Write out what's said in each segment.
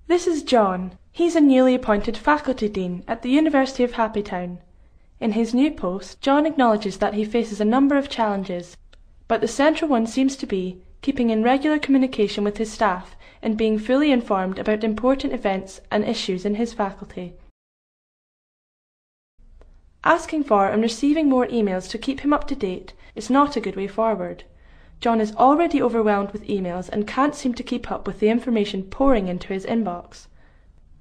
This is John. He's a newly appointed faculty dean at the University of Happytown. In his new post, John acknowledges that he faces a number of challenges, but the central one seems to be keeping in regular communication with his staff and being fully informed about important events and issues in his faculty. Asking for and receiving more emails to keep him up to date is not a good way forward. John is already overwhelmed with emails and can't seem to keep up with the information pouring into his inbox.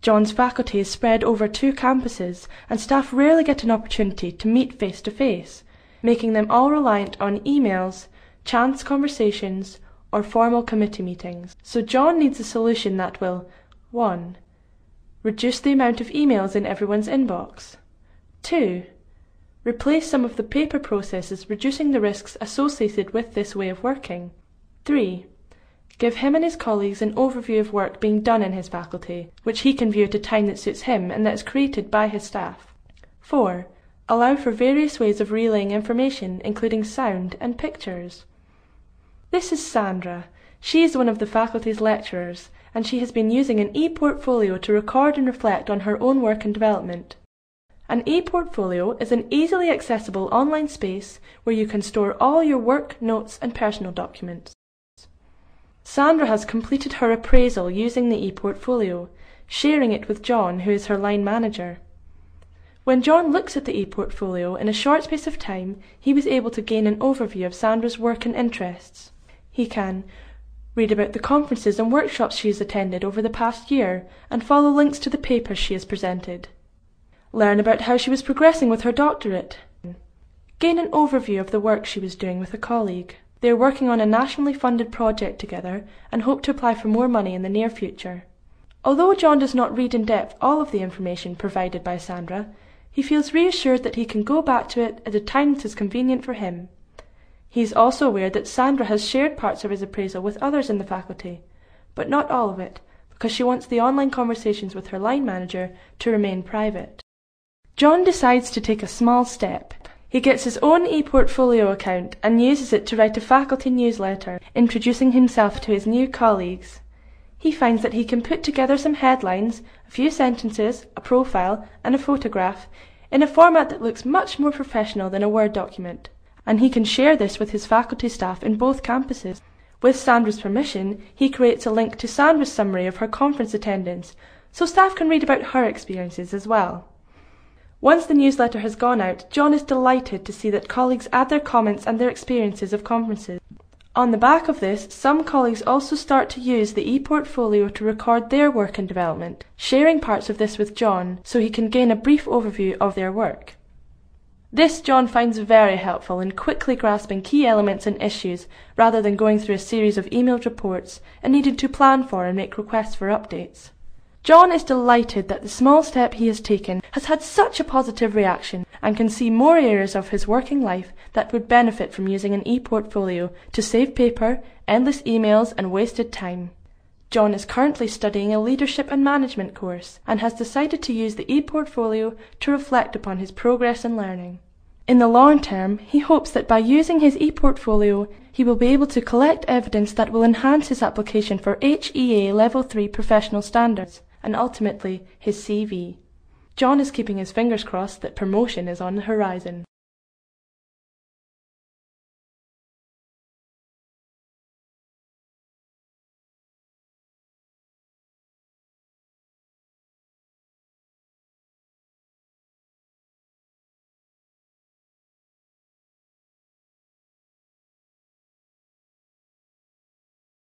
John's faculty is spread over 2 campuses, and staff rarely get an opportunity to meet face to face, making them all reliant on emails, chance conversations, or formal committee meetings. So John needs a solution that will 1. Reduce the amount of emails in everyone's inbox. 2. Replace some of the paper processes, reducing the risks associated with this way of working. 3. Give him and his colleagues an overview of work being done in his faculty, which he can view at a time that suits him and that is created by his staff. 4. Allow for various ways of relaying information, including sound and pictures. This is Sandra. She is one of the faculty's lecturers, and she has been using an e-portfolio to record and reflect on her own work and development. An e-portfolio is an easily accessible online space where you can store all your work, notes, and personal documents. Sandra has completed her appraisal using the e-portfolio, sharing it with John, who is her line manager. When John looks at the e-portfolio in a short space of time, he was able to gain an overview of Sandra's work and interests. He can read about the conferences and workshops she has attended over the past year and follow links to the papers she has presented. Learn about how she was progressing with her doctorate. Gain an overview of the work she was doing with a colleague. They are working on a nationally funded project together and hope to apply for more money in the near future. Although John does not read in depth all of the information provided by Sandra, he feels reassured that he can go back to it at a time that is convenient for him. He is also aware that Sandra has shared parts of his appraisal with others in the faculty, but not all of it, because she wants the online conversations with her line manager to remain private. John decides to take a small step. He gets his own e-portfolio account and uses it to write a faculty newsletter, introducing himself to his new colleagues. He finds that he can put together some headlines, a few sentences, a profile, and a photograph in a format that looks much more professional than a Word document, and he can share this with his faculty staff in both campuses. With Sandra's permission, he creates a link to Sandra's summary of her conference attendance, so staff can read about her experiences as well. Once the newsletter has gone out, John is delighted to see that colleagues add their comments and their experiences of conferences. On the back of this, some colleagues also start to use the e-portfolio to record their work and development, sharing parts of this with John so he can gain a brief overview of their work. This John finds very helpful in quickly grasping key elements and issues rather than going through a series of emailed reports and needing to plan for and make requests for updates. John is delighted that the small step he has taken has had such a positive reaction and can see more areas of his working life that would benefit from using an e-portfolio to save paper, endless emails and wasted time. John is currently studying a leadership and management course and has decided to use the e-portfolio to reflect upon his progress and learning. In the long term, he hopes that by using his e-portfolio, he will be able to collect evidence that will enhance his application for HEA Level 3 professional standards, and ultimately his CV. John is keeping his fingers crossed that promotion is on the horizon.